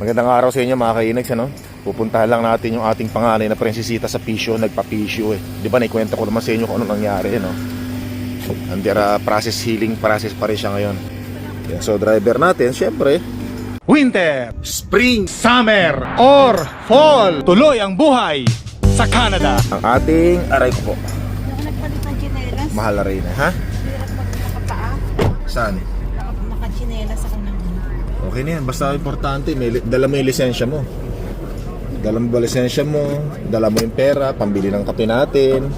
Magandang araw sa inyo mga kainags, ano? Pupuntahan lang natin yung ating panganay na prinsesita sa Pisio, nagpa-Pisio eh. Di ba naikwento ko naman sa inyo kung ano nangyari, no? Under process healing process pa rin siya ngayon. Yan, so driver natin, syempre, Winter, spring, summer, or fall. Tuloy ang buhay sa Canada. ang ating aray ko po. Ako nagpalit ng tsinelas. Mahal na rin, ha? Hirap pag nakapaa. Saan? Nakatsinelas ako ng Okay na yan, basta importante, dala mo yung lisensya mo. Dala mo ba lisensya mo, dala mo yung pera, pambili ng kape natin,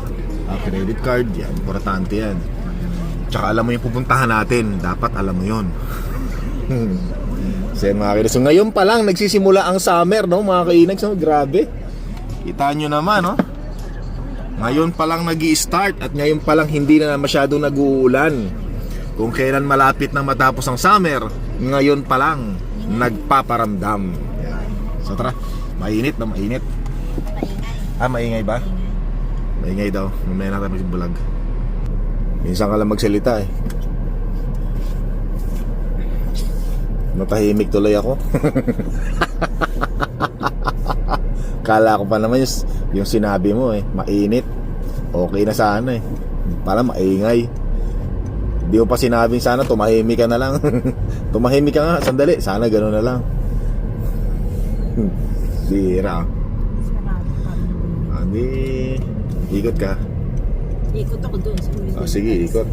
credit card, yan, importante yan. Tsaka alam mo yung pupuntahan natin, dapat alam mo yun. So mga kainis, so ngayon pa lang nagsisimula ang summer, no mga kainags, no? Grabe. Kita nyo naman, no? Ngayon pa lang nag-i-start at ngayon pa lang hindi na masyadong nag-uulan. Kung kailan malapit na matapos ang summer, ngayon pa lang nagpaparamdam. Yan. So tara, mainit na mainit. Ah, maingay ba? Maingay daw. Mamaya natin mag-vlog. Minsan ka lang magsalita eh. Matahimik tuloy ako. Kala ko pa naman yung sinabi mo eh, mainit. Okay na sana eh. Para maingay. Di mo pa sinabing sana tumahimik ka na lang. Tumahimik ka nga, sandali. Sana gano'n na lang. Sira. Hindi. Ikot ka. ikot ako doon. Sige, ikot.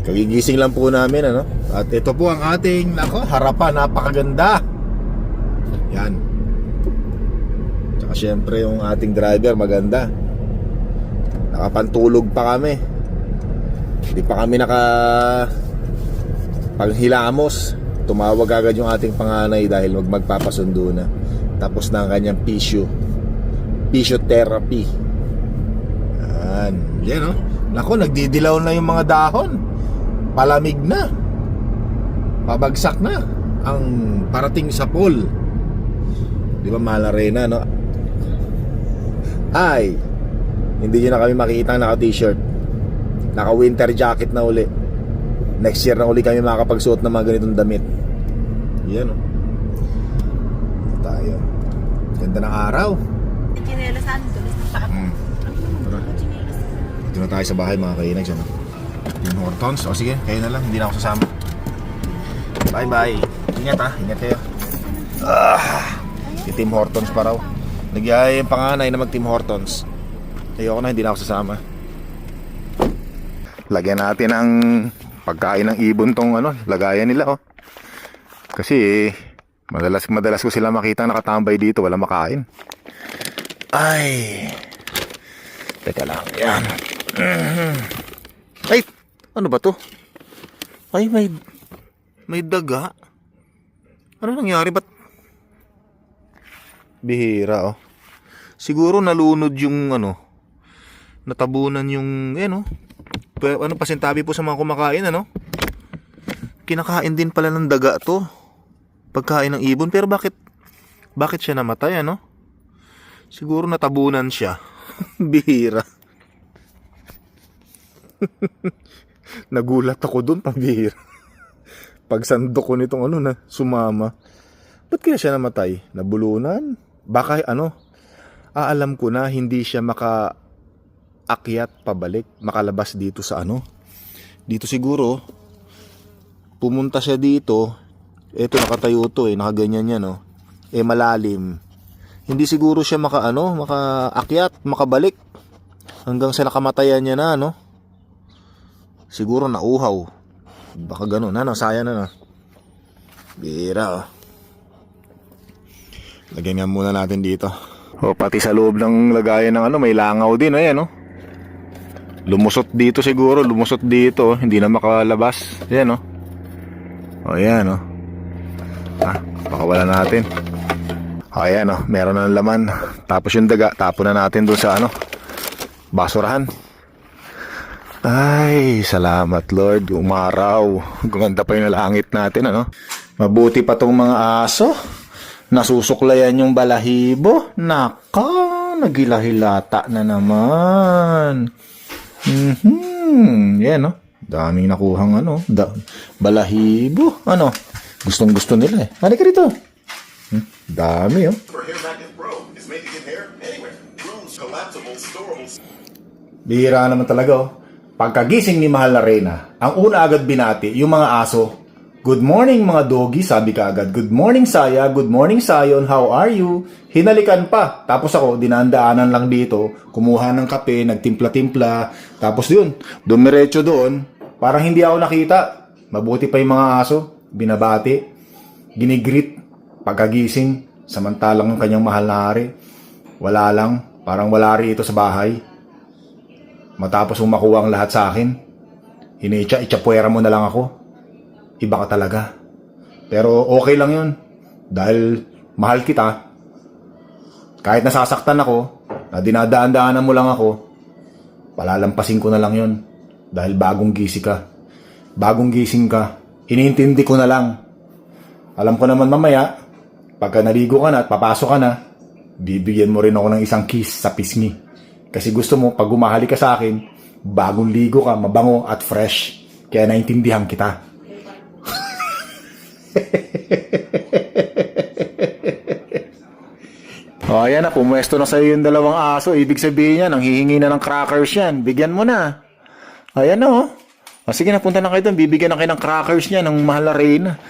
Kagigising lang po namin, ano? At ito po ang ating, harapan, napakaganda. Yan. Tsaka syempre yung ating driver, maganda. Nakapantulog pa kami. Hindi pa kami paghilamos. Tumawag agad yung ating panganay dahil magpapasundo na. Tapos na ang kanyang physiotherapy. Yan. Yan, no? Naku, nagdidilaw na yung mga dahon. Palamig na. Pabagsak na ang parating sa pool. Di ba, Malarena, no? Ay, hindi nyo na kami makita naka-t-shirt. Naka-winter jacket na uli. Next year na uli kami makakapagsuot ng mga ganitong damit. Yan, o. Tayo. Ganda ng araw. Tsinelas saan? Tulis ng paa. Tara. Dito na tayo sa bahay mga kainags, ano? Tim Hortons. O sige, kayo na lang. Hindi na ako sasama. Bye bye. Ingat ha. Ingat kayo. Si Tim Hortons pa raw. Nagyaya yung panganay na mag Tim Hortons. Ayoko na, hindi na ako sasama. Lagyan natin ang pagkain ng ibon tong lagayan nila, oh. Kasi madalas ko sila makita nakatambay dito, wala makain. Ay. Teka lang, yan. Ay, ano ba to? Ay, may daga. Ano nangyari? Ba't bihira, oh. Siguro nalunod yung natabunan yung pasintabi po sa mga kumakain, kinakain din pala ng daga to, pagkain ng ibon. Pero bakit siya namatay, siguro natabunan siya. Bihira. Nagulat ako dun, pambihira. Pagsandok ko nitong na sumama. Ba't kaya siya namatay? Nabulunan? Baka alam ko na hindi siya akyat pabalik, makalabas dito sa dito siguro pumunta siya dito. Eto, nakatayo to nakaganyan yan, malalim. Hindi siguro siya makaakyat, makabalik hanggang sa nakamatayan niya na, siguro nauhaw, baka ganun, sayang na, bira, lagyan nga muna natin dito. Pati sa loob ng lagayan ng may langaw din, ayan, lumusot dito siguro, hindi na makalabas. Ayan, ayan, baka wala natin. Ayan, meron na ng laman. Tapos yung daga, tapon na natin doon sa basurahan. Ay, salamat Lord, umaraw. Gumanda pa yung langit natin, Mabuti pa tong mga aso. Nasusuklayan yung balahibo. Naka, nagilahilata na naman. Yan, daming nakuhang balahibo. Gustong gusto nila eh. Halika rito. Dami oh. For Hair Magnet Pro is made to get hair anywhere. Rooms, collapsible, storable. Bihira naman talaga oh. Pagkagising ni Mahal na Reyna, ang una agad binati yung mga aso. Good morning mga doggy, sabi ka agad. Good morning Saya, good morning Sayon, how are you? Hinalikan pa. Tapos ako, dinandaanan lang dito, kumuha ng kape, nagtimpla-timpla. Tapos yun, dumiretso doon. Parang hindi ako nakita. Mabuti pa yung mga aso, binabati, ginigrit, pagkagising. Samantalang yung kanyang mahal na hari, wala lang, parang wala rito sa bahay. Matapos makuha ang lahat sa akin, itsapuera mo na lang ako. Iba ka talaga. Pero okay lang yun. Dahil mahal kita. Kahit nasasaktan ako, na dinadaan-daanan mo lang ako, palalampasin ko na lang yun. Dahil bagong gising ka. Bagong gising ka. Iniintindi ko na lang. Alam ko naman mamaya, pagka naligo ka na at papasok ka na, bibigyan mo rin ako ng isang kiss sa pisngi. Kasi gusto mo, pag gumahali ka sa akin, bagong ligo ka, mabango at fresh. Kaya naintindihan kita. Oh, ayan na, pumuesto na sa'yo yung dalawang aso. Ibig sabihin yan, ang hihingi na ng crackers yan. Bigyan mo na. Ayan na, oh. O, sige na, punta na kayo doon. Bibigyan na kayo ng crackers niya, ng Mahal na Reyna.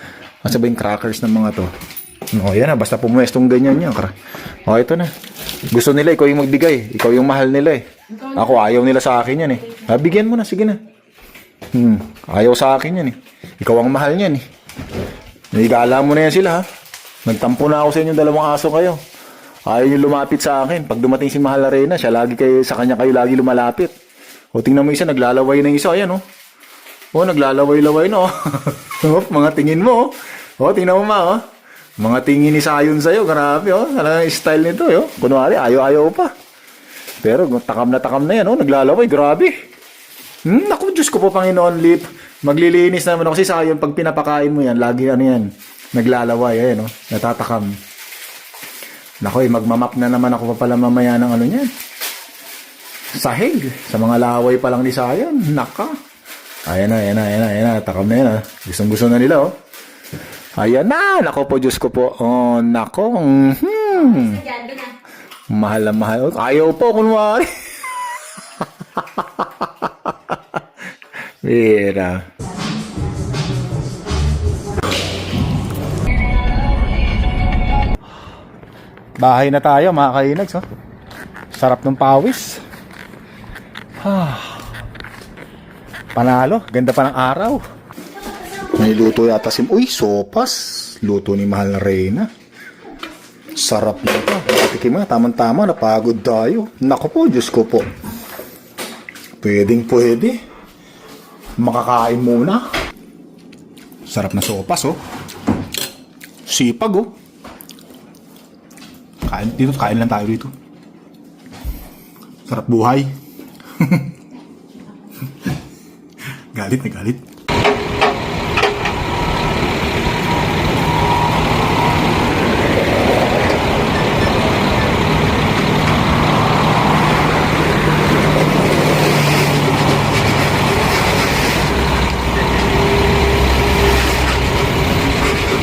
Asa ba yung crackers ng mga to? O, ayan na, basta pumuestong ganyan yan. O, ito na. Gusto nila, ikaw yung magbigay. Ikaw yung mahal nila eh. Ako, ayaw nila sa akin yan eh. Bigyan mo na, sige na. Ayaw sa akin yan eh. Ikaw ang mahal niyan eh. Nagigala mo na yan sila ha. Nagtampo na ako sa inyo, dalawang aso kayo. Ayaw nyo lumapit sa akin. Pag dumating si Mahal na Reyna, siya lagi kayo, sa kanya kayo lagi lumalapit. O tingnan mo isa, naglalaway na isa. Ayan o. O, naglalaway-laway na o. Mga tingin mo o. O, tingnan mo ma o. Mga tingin ni Sayon sa'yo. Grabe o. Ano yung style nito o. Kunwari, ayaw-ayaw pa. Pero takam na yan o. Naglalaway, grabe. Naku, Diyos ko po Panginoon, Lip. Maglilinis naman ako. Kasi Sayon, pag pinapakain mo yan, lagi ano yan. Naglalaway, ayan o. Natatakam. Naku, magmamap na naman ako pa pala mamaya ng ano niyan. Sahig. Sa mga laway pa lang ni Sayon. Naka. Ayan na. Takam na yan ha. Gustong-gusto na nila oh. Ayan na. Nako po, Diyos ko po. Oh, nako. Mahal na mahal. Ayaw po, kunwari. Mira. Bahay na tayo mga kainags oh. Sarap ng pawis. Panalo, ganda pa ng araw. May luto yata uy, sopas. Luto ni Mahal na Reyna. Sarap na ito. Patikim nga, tamang-tama, napagod tayo. Naku po, Diyos ko po. Pwede. Makakain muna. Sarap na sopas oh. Sipag oh. Kain lang tayo dito. Sarap buhay. Galit na galit.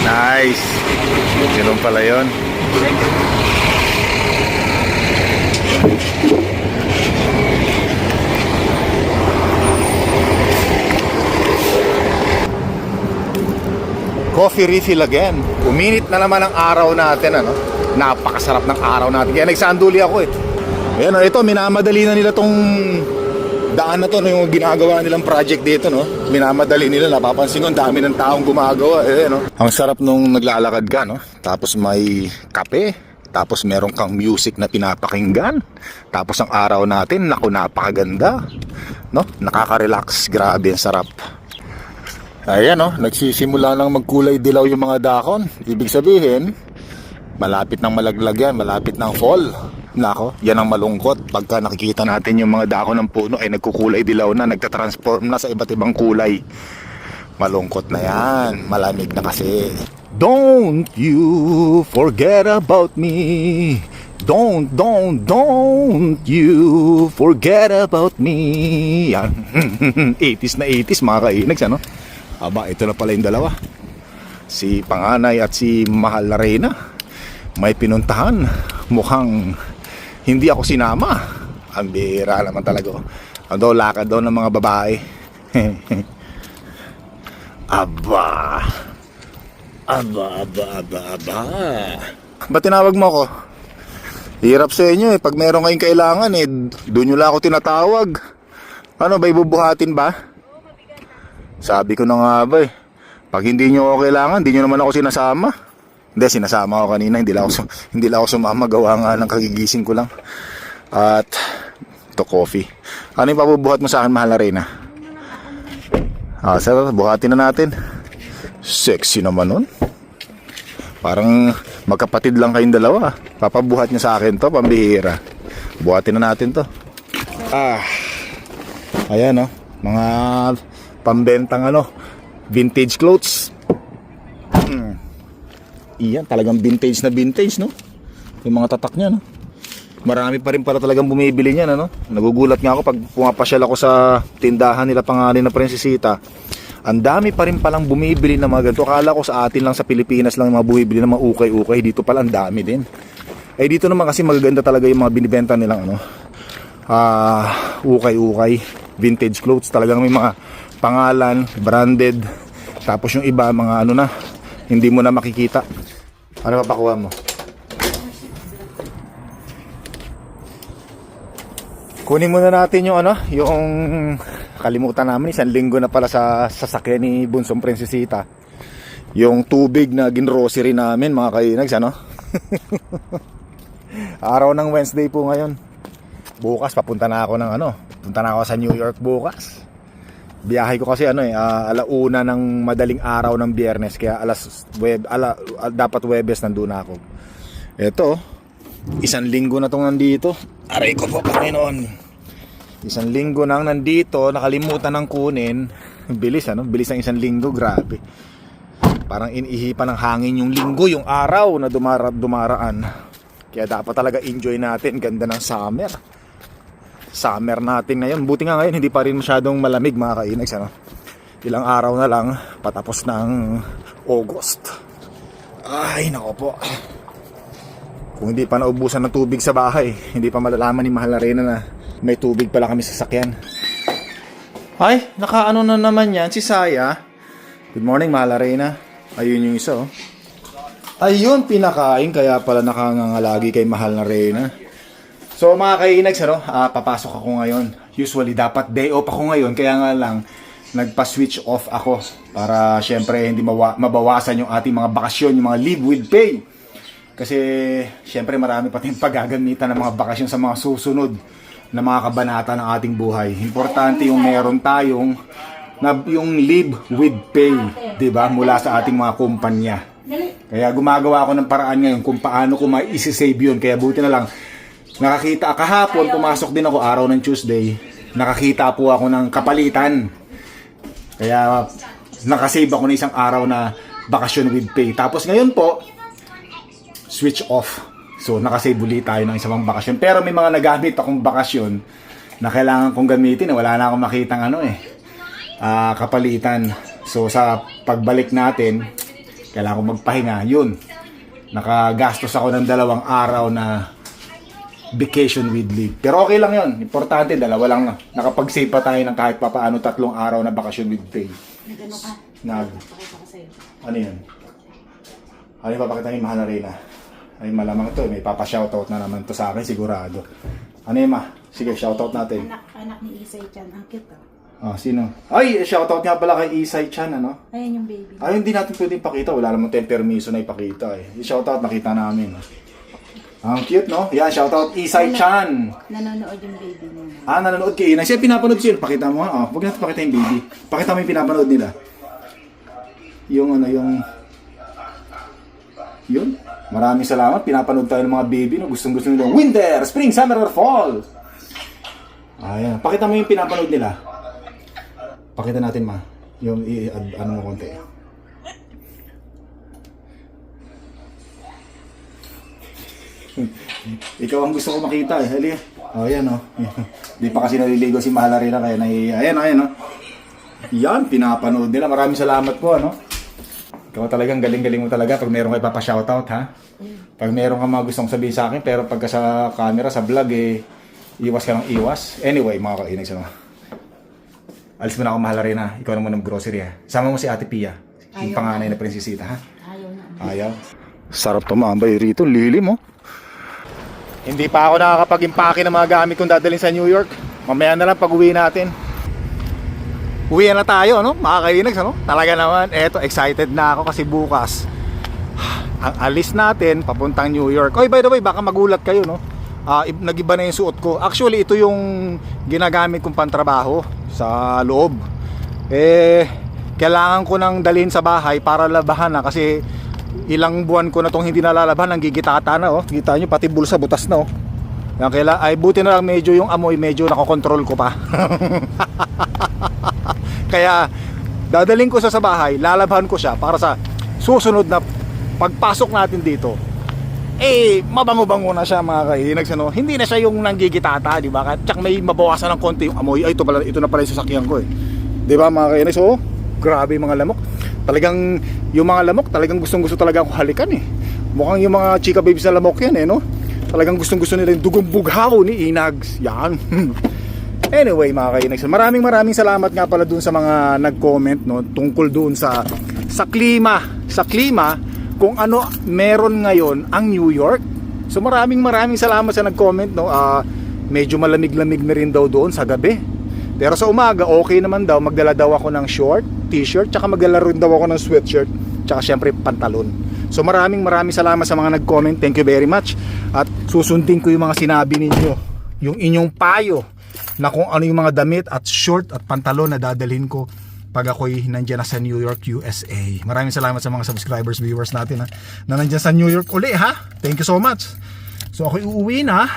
Nice. Ganun pala yun. Coffee refill again. Uminit na naman ang araw natin ano. Napakasarap ng araw natin. Kaya nagsanduli ako eh. Ayan, ito minamadali na nila tong daan na to, no, yung ginagawa nilang project dito no. Minamadali nila, napapansin ko ang dami ng taong gumagawa eh no. Ang sarap nung naglalakad ka no. Tapos may kape, tapos meron kang music na pinapakinggan. Tapos ang araw natin, naku, napakaganda. No? Nakaka-relax, grabe ang sarap. Ayan no, nagsisimula nang magkulay dilaw yung mga dahon. Ibig sabihin, malapit nang malaglag yan, malapit nang fall. Nako, yan ang malungkot. Pagka nakikita natin yung mga dahon ng puno ay nagkukulay dilaw na, nagtatransform na sa iba't ibang kulay. Malungkot na yan, malamig na kasi. Don't you forget about me. Don't you forget about me. Yan. 80s na 80s mga kainags ano. Aba, ito na pala yung dalawa. si Panganay at si Mahal na Reyna may pinuntahan. Mukhang hindi ako sinama. Ang bihira naman talaga. Ando, lakad daw ng mga babae. Aba. Ba't tinawag mo ako? Hirap sa inyo eh. Pag meron kayong kailangan eh, doon nyo lang ako tinatawag. Ano ba, ibubuhatin ba? Sabi ko na nga ba eh. Pag hindi nyo ako kailangan, hindi nyo naman ako sinasama. Hindi, sinasama ako kanina. Hindi lang ako sumama. Gawa nga ng kagigising ko lang. At ito, coffee. Ano yung pabubuhat mo sa akin, Mahal na Reyna? Sir, buhatin na natin. Sexy naman nun. Parang magkapatid lang kayong dalawa. Papabuhat niya sa akin to, pambihira. Buhatin na natin to. Ayan oh, mga pambentang vintage clothes. Iyan, talagang vintage na vintage, no? Yung mga tatak niya, no? Marami pa rin pala talagang bumibili niyan, ano? Nagugulat nga ako pag pumapasyal ako sa tindahan nila Panganay na Prinsesita. Ang dami pa rin palang bumibili ng mga ganito. Akala ko sa atin lang sa Pilipinas lang yung mga bumibili ng mga ukay-ukay. Dito pala ang dami din. Eh dito naman kasi magaganda talaga yung mga binibenta nilang ukay-ukay, vintage clothes. Talagang may mga pangalan, branded. Tapos yung iba mga hindi mo na makikita. Ano papakuha mo? Kunin muna natin yung yung kalimutan namin, 1 linggo na pala sa sasakyan ni Bunsong Prinsesita. Yung tubig na ginrocery namin, mga kainags, Araw ng Wednesday po ngayon. Bukas papunta na ako punta na ako sa New York bukas. Biyahe ko kasi alauna ng madaling araw ng Biyernes, kaya dapat Webes nandun ako. Ito, 1 linggo na tong nandito. Aray ko po, Panginoon. 1 linggo nang nandito, nakalimutan ng kunin. Bilis bilis ng 1 linggo, grabe. Parang inihipan ng hangin yung linggo, yung araw na dumaraan. Kaya dapat talaga enjoy natin, ganda ng summer natin ngayon. Buti nga ngayon hindi pa rin masyadong malamig, mga kainags, Ilang araw na lang patapos ng August. Ay nako po. Kung hindi pa naubusan ng tubig sa bahay, hindi pa malalaman ni Mahal na Reyna na may tubig pala kami sa sakyan. Ay, nakaano na naman yan si Saya. Good morning, Mahal na Reyna. Ayun yung isa, Ayun, pinakain, kaya pala nakangangalagi kay Mahal na Reyna. So mga kainags, papasok ako ngayon. Usually dapat day off ako ngayon, kaya nga lang nagpa-switch off ako para syempre hindi mabawasan yung ating mga bakasyon, yung mga leave with pay. Kasi syempre marami pa tayong paggagamitan ng mga bakasyon sa mga susunod na mga kabanata ng ating buhay. Importante yung meron tayong yung leave with pay, 'di ba? Mula sa ating mga kumpanya. Kaya gumagawa ako ng paraan ngayon kung paano ko ma-i-save yun. Kaya buti na lang nakakita kahapon, pumasok din ako araw ng Tuesday. Nakakita po ako ng kapalitan. Kaya nakasave ako ng 1 araw na bakasyon with pay. Tapos ngayon po switch off. So, nakasave ulit tayo ng 1 bakasyon. Pero may mga nagamit akong bakasyon na kailangan kong gamitin. Wala na akong makitang kapalitan. So, sa pagbalik natin, kailangan kong magpahinga. Yun. Nakagastos ako ng 2 araw na vacation with leave. Pero okay lang yun. Importante, 2 lang na. Nakapag-save pa tayo ng kahit papaano 3 araw na bakasyon with pay. Nagano ka? Pakita ko sa'yo. Ano yun? Ano yung papakita ni Mahal na Reyna? Ay malamang ito, may papa-shoutout na naman to sa akin, sigurado. Ano yun, Ma? Sige, shoutout natin. Anak ni Isay Chan, ang cute Sino? Ay, shoutout nga pala kay Isay Chan, Ayan yung baby. Ay, hindi natin pwedeng pakita, wala naman tayong permiso na ipakita eh. Shoutout, nakita namin. Ang cute, no? Yan, shoutout Isay Chan. Nanonood yung baby niya. Nanonood kay Inay. Siya pinapanood siya, pakita mo nga. Huwag natin pakita yung baby. Pakita mo yung pinapanood nila. Yung yun. Maraming salamat. Pinapanood tayo ng mga baby, no? Gustong-gusto nila. Winter, spring, summer, or fall. Ayan. Pakita mo yung pinapanood nila. Pakita natin, Ma. Yung ano mo konti. Ikaw ang gusto ko makita eh. Halika. Ayan, Di pa kasi naliligo si Mahal na Reyna kaya ayan, Yan, pinapanood nila. Maraming salamat po, Ikaw talagang galing-galing mo talaga pag meron kayo papashoutout, ha? Pag meron ka mga gustong sabihin sa akin, pero pagka sa camera, sa vlog, iwas ka ng iwas. Anyway, mga kainags, alis mo na ako, mahal rin, ha? Ikaw na muna mag-grocery, ha? Sama mo si Ate Pia, yung panganay na prinsesita, ha? Ayaw na. Ayaw. Sarap tumambay rito, lilim, oh. Hindi pa ako nakakapag-impake ng mga gamit kong dadalhin sa New York. Mamaya na lang pag-uwi natin. Uwi na tayo, no? Mga kainags, ano? Talaga naman, eto, excited na ako kasi bukas ang alis natin papuntang New York. Oy, by the way, baka magulat kayo, no? Nag-iba na yung suot ko. Actually, ito yung ginagamit kong pantrabaho sa loob. Kailangan ko nang dalhin sa bahay para labahan na kasi ilang buwan ko na tong hindi nalalabahan, ang gigitata na, oh. Kita nyo, pati bulsa butas na, oh. Ay, buti na lang medyo yung amoy, medyo nakokontrol ko pa. Kaya dadalhin ko sa bahay, lalabhan ko siya para sa susunod na pagpasok natin dito, mabango-bango na siya, mga kainags, ano? Hindi na siya yung nanggigitata, di ba? Tsaka may mabawasan ng konti yung amoy. Ay, ito na pala yung sasakyan ko, di ba, mga kainags? Oh, grabe yung mga lamok. Talagang yung mga lamok, talagang gustong-gusto talaga ako halikan, Mukhang yung mga chika babies na lamok yan, no? Talagang gustong-gusto nila yung dugong bughaw ni Inags. Yan. Anyway, mga kainags, maraming salamat nga pala dun sa mga nag-comment, no, tungkol dun sa klima kung ano meron ngayon ang New York. So maraming salamat sa nag-comment, no. Medyo malamig-lamig na rin daw doon sa gabi. Pero sa umaga okay naman daw, magdala daw ako ng short, t-shirt, tsaka magdala rin daw ako ng sweatshirt, tsaka syempre pantalon. So maraming salamat sa mga nag-comment. Thank you very much. At susundin ko yung mga sinabi ninyo, yung inyong payo na kung ano yung mga damit at short at pantalon na dadalhin ko pag ako'y nandiyan na sa New York, USA. Maraming salamat sa mga subscribers, viewers natin, na nandiyan sa New York uli, ha? Thank you so much. So ako'y uuwi na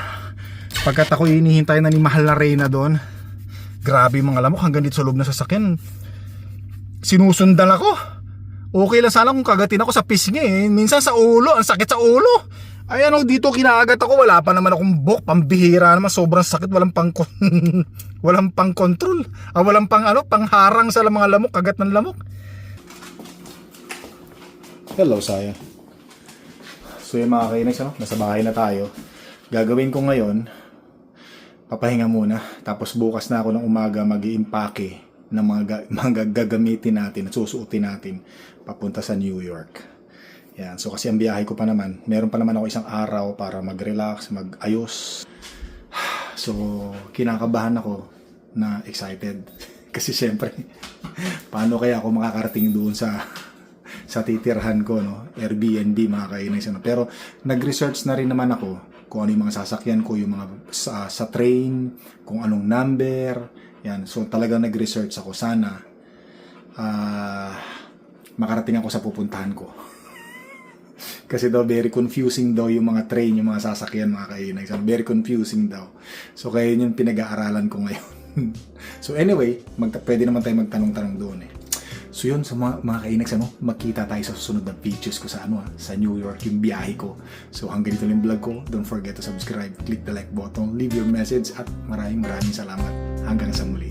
pagkat ako'y hinihintay na ni mahal na Reyna doon. Grabe mga lamok, hanggang dito sa loob na sasakyan sinusundan ako. Okay lang sana kung kagatin ako sa pisngi, minsan sa ulo, ang sakit sa ulo. Ay, dito kinaagat ako, wala pa naman akong buhok, pambihira naman, sobrang sakit, walang pang control, walang pangharang sa mga lamok, kagat ng lamok. Hello, Saya. So yung mga kainags, nasa bahay na tayo. Gagawin ko ngayon, papahinga muna, tapos bukas na ako ng umaga mag-i-impake ng mga gagamitin natin at susuotin natin papunta sa New York. Yan, so kasi ang biyahe ko pa naman, meron pa naman ako isang araw para mag-relax, mag-ayos. So, kinakabahan ako na excited. Kasi syempre, paano kaya ako makakarating doon sa titirhan ko, no? Airbnb, mga kainags. Pero nag-research na rin naman ako kung ano yung mga sasakyan ko, yung mga sa train, kung anong number. Yan, so talagang nag-research ako. Sana makarating ako sa pupuntahan ko. Kasi daw very confusing daw yung mga train, yung mga sasakyan, mga kainags. Very confusing daw. So kaya yun yung pinag-aaralan ko ngayon. So anyway, pwede naman tayo magtanong-tanong doon, So yun, sa mga kainags, magkita tayo sa susunod na videos ko sa sa New York, yung biyahe ko. So hanggang dito yung vlog ko. Don't forget to subscribe, click the like button, leave your message, at maraming salamat. Hanggang sa muli.